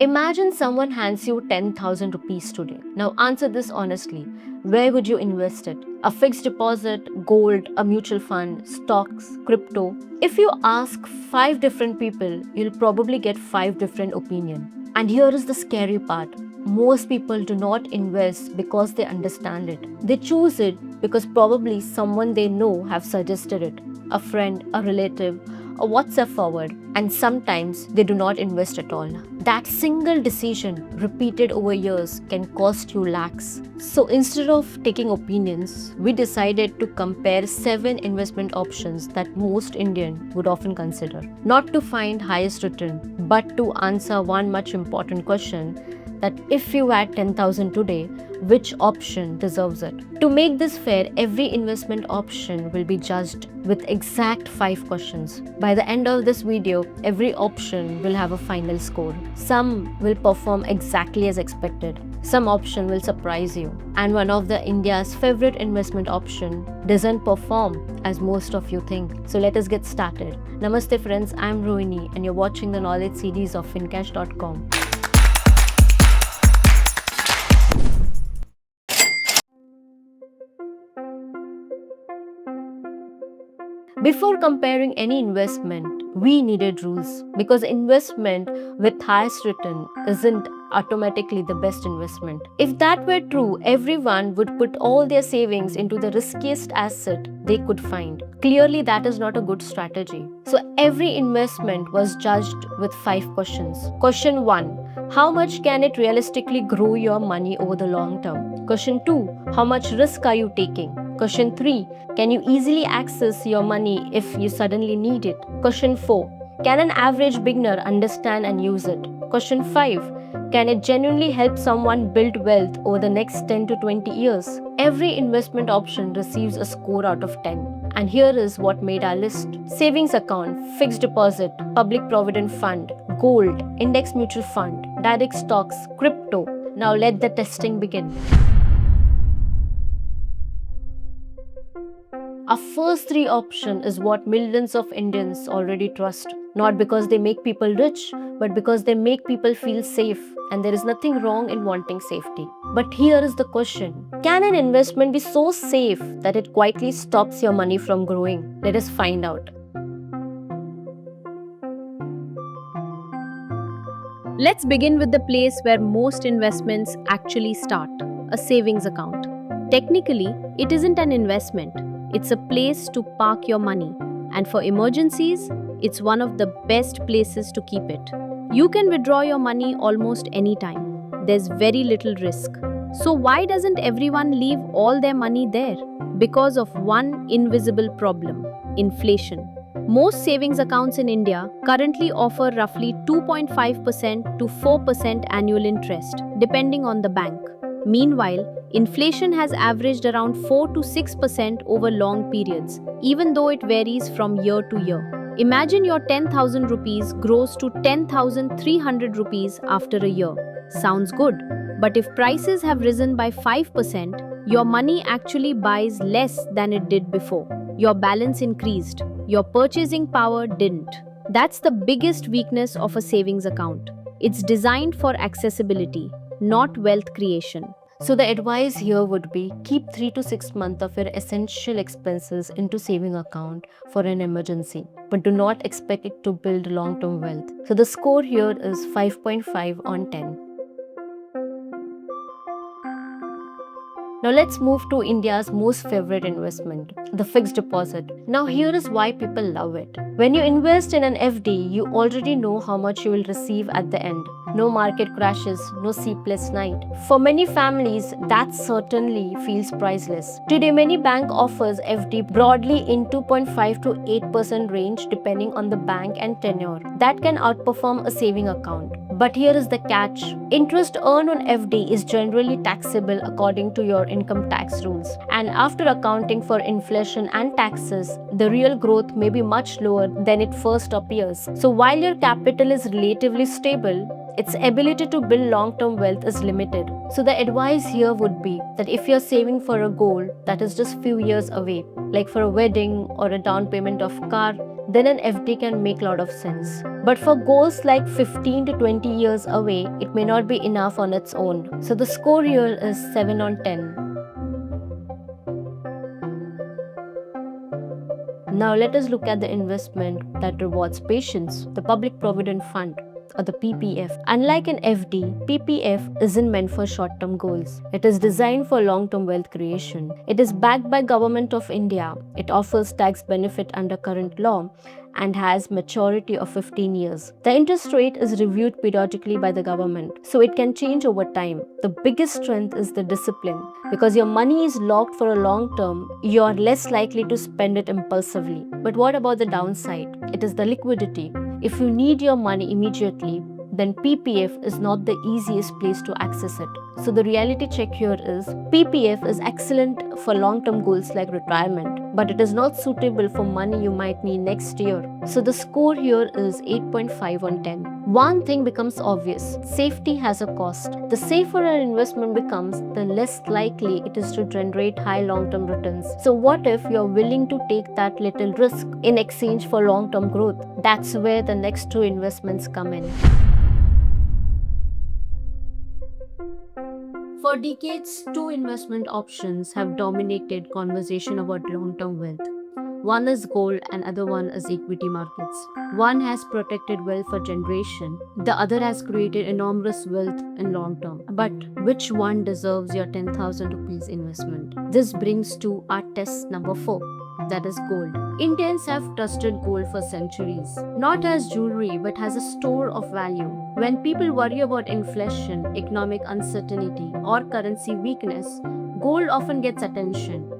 Imagine someone hands you 10,000 rupees today. Now answer this honestly. Where would you invest it? A fixed deposit, gold, a mutual fund, stocks, crypto? If you ask 5 different people, you'll probably get 5 different opinions. And here is the scary part. Most people do not invest because they understand it. They choose it because probably someone they know have suggested it. A friend, a relative, a WhatsApp forward, and sometimes they do not invest at all. That single decision, repeated over years, can cost you lakhs. So instead of taking opinions, we decided to compare 7 investment options that most Indian would often consider. Not to find highest return, but to answer one much important question, that if you had 10,000 today, which option deserves it? To make this fair, every investment option will be judged with exact 5 questions. By the end of this video, every option will have a final score. Some will perform exactly as expected. Some option will surprise you. And one of the India's favorite investment option doesn't perform as most of you think. So let us get started. Namaste friends, I'm Rohini and you're watching the knowledge series of fincash.com. Before comparing any investment, we needed rules because investment with highest return isn't automatically the best investment. If that were true, everyone would put all their savings into the riskiest asset they could find. Clearly, that is not a good strategy. So, every investment was judged with 5 questions. Question 1: how much can it realistically grow your money over the long term? Question 2: how much risk are you taking? Question 3: can you easily access your money if you suddenly need it? Question 4: can an average beginner understand and use it? Question 5: can it genuinely help someone build wealth over the next 10 to 20 years? Every investment option receives a score out of 10. And here is what made our list: savings account, fixed deposit, public provident fund, gold, index mutual fund, direct stocks, crypto. Now let the testing begin. Our first 3 option is what millions of Indians already trust. Not because they make people rich, but because they make people feel safe. And there is nothing wrong in wanting safety. But here is the question: can an investment be so safe that it quietly stops your money from growing? Let us find out. Let's begin with the place where most investments actually start: a savings account. Technically, it isn't an investment, it's a place to park your money. And for emergencies, it's one of the best places to keep it. You can withdraw your money almost any time. There's very little risk. So, why doesn't everyone leave all their money there? Because of one invisible problem: inflation. Most savings accounts in India currently offer roughly 2.5% to 4% annual interest, depending on the bank. Meanwhile, inflation has averaged around 4 to 6% over long periods, even though it varies from year to year. Imagine your 10,000 rupees grows to 10,300 rupees after a year. Sounds good. But if prices have risen by 5%, your money actually buys less than it did before. Your balance increased, your purchasing power didn't. That's the biggest weakness of a savings account. It's designed for accessibility, not wealth creation. So the advice here would be keep 3 to 6 months of your essential expenses into saving account for an emergency, but do not expect it to build long-term wealth. So the score here is 5.5 on 10. Now let's move to India's most favorite investment, the fixed deposit. Now here is why people love it. When you invest in an FD, you already know how much you will receive at the end. No market crashes, no sleepless night. For many families, that certainly feels priceless. Today, many bank offers FD broadly in 2.5 to 8% range depending on the bank and tenure. That can outperform a saving account. But here is the catch. Interest earned on FD is generally taxable according to your income tax rules. And after accounting for inflation and taxes, the real growth may be much lower than it first appears. So while your capital is relatively stable, Its ability to build long-term wealth is limited. So the advice here would be that if you're saving for a goal that is just few years away, like for a wedding or a down payment of car, then an FD can make a lot of sense. But for goals like 15 to 20 years away, it may not be enough on its own. So the score here is 7 on 10. Now let us look at the investment that rewards patience, the Public Provident Fund, or the PPF. Unlike an FD, PPF isn't meant for short-term goals. It is designed for long-term wealth creation. It is backed by Government of India. It offers tax benefit under current law and has maturity of 15 years. The interest rate is reviewed periodically by the government, so it can change over time. The biggest strength is the discipline. Because your money is locked for a long term, you are less likely to spend it impulsively. But what about the downside? It is the liquidity. If you need your money immediately, then PPF is not the easiest place to access it. So the reality check here is PPF is excellent for long-term goals like retirement, but it is not suitable for money you might need next year. So the score here is 8.5 on 10. One thing becomes obvious: safety has a cost. The safer an investment becomes, the less likely it is to generate high long-term returns. So what if you're willing to take that little risk in exchange for long-term growth? That's where the next two investments come in. For decades, two investment options have dominated conversation about long-term wealth. One is gold and other one is equity markets. One has protected wealth for generation, the other has created enormous wealth in long term. But which one deserves your 10,000 rupees investment? This brings to our test number 4, that is gold. Indians have trusted gold for centuries, not as jewelry but as a store of value. When people worry about inflation, economic uncertainty, or currency weakness, gold often gets attention.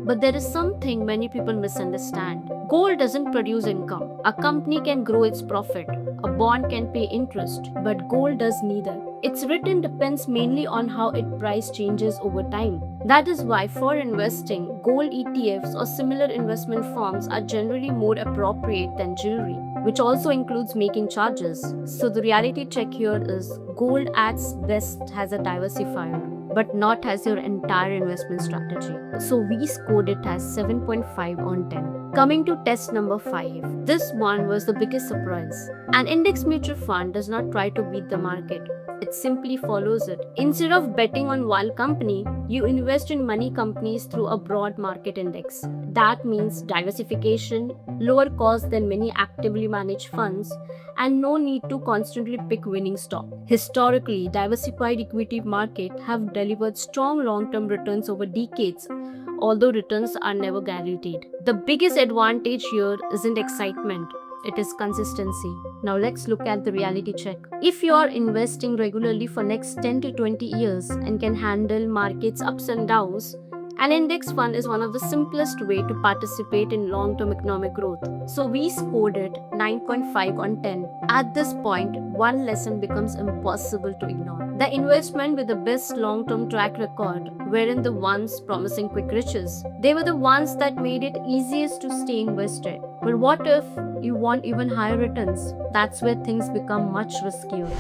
But there is something many people misunderstand. Gold doesn't produce income. A company can grow its profit, a bond can pay interest, but gold does neither. Its return depends mainly on how its price changes over time. That is why for investing, gold ETFs or similar investment firms are generally more appropriate than jewelry, which also includes making charges. So the reality check here is gold at best has a diversifier, but not as your entire investment strategy. So we scored it as 7.5 on 10. Coming to test number 5. This one was the biggest surprise. An index mutual fund does not try to beat the market. It simply follows it. Instead of betting on one company, you invest in many companies through a broad market index. That means diversification, lower cost than many actively managed funds, and no need to constantly pick winning stock. Historically, diversified equity markets have delivered strong long-term returns over decades, although returns are never guaranteed. The biggest advantage here isn't excitement, it is consistency. Now let's look at the reality check. If you are investing regularly for next 10 to 20 years and can handle markets ups and downs, an index fund is one of the simplest way to participate in long-term economic growth. So we scored it 9.5 on 10. At this point, one lesson becomes impossible to ignore. The investment with the best long-term track record weren't the ones promising quick riches. They were the ones that made it easiest to stay invested. But what if you want even higher returns? That's where things become much riskier.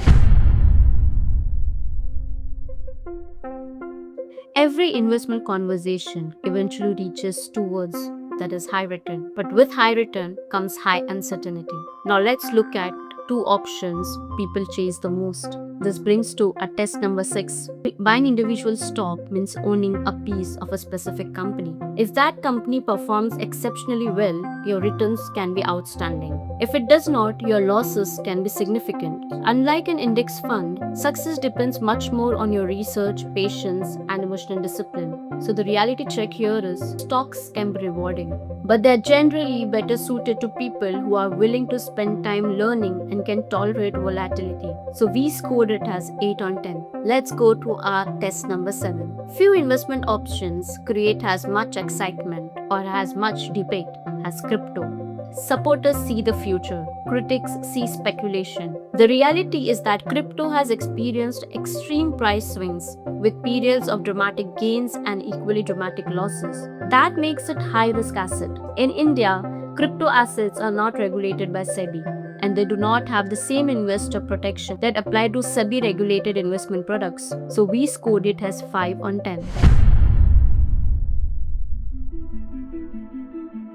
Every investment conversation eventually reaches towards that is high return. But with high return comes high uncertainty. Now let's look at two options people chase the most. This brings to a test number 6. Buying individual stock means owning a piece of a specific company. If that company performs exceptionally well, your returns can be outstanding. If it does not, your losses can be significant. Unlike an index fund, success depends much more on your research, patience, and emotional discipline. So the reality check here is stocks can be rewarding, but they're generally better suited to people who are willing to spend time learning and can tolerate volatility. So we scored it as 8 on 10. Let's go to our test number 7. Few investment options create as much excitement or as much debate as crypto. Supporters see the future, critics see speculation. The reality is that crypto has experienced extreme price swings with periods of dramatic gains and equally dramatic losses. That makes it high-risk asset. In India, crypto assets are not regulated by SEBI. and they do not have the same investor protection that apply to SEBI regulated investment products. So we scored it as 5 on 10.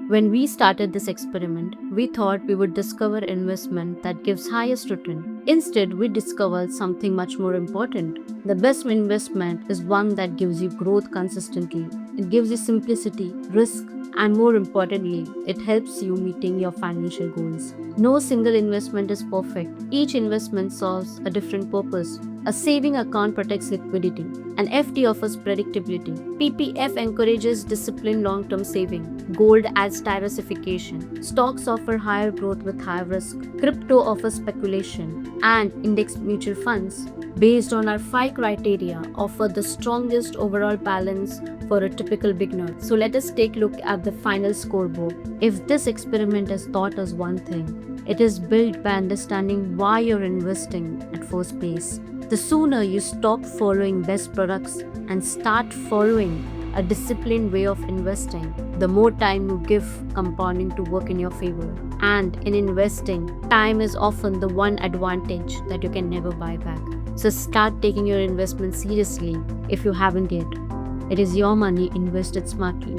When we started this experiment, we thought we would discover investment that gives highest return. Instead, we discovered something much more important. The best investment is one that gives you growth consistently. It gives you simplicity, risk, and more importantly, it helps you meeting your financial goals. No single investment is perfect. Each investment solves a different purpose. A saving account protects liquidity. An FD offers predictability. PPF encourages disciplined long-term saving. Gold adds diversification. Stocks offer higher growth with higher risk. Crypto offers speculation. And index mutual funds, based on our 5 criteria, offer the strongest overall balance for a typical beginner. So let us take a look at the final scoreboard. If this experiment has taught us one thing, it is built by understanding why you're investing at first place. The sooner you stop following best products and start following a disciplined way of investing, the more time you give compounding to work in your favor. And in investing, time is often the one advantage that you can never buy back. So start taking your investment seriously if you haven't yet. It is your money, invested smartly.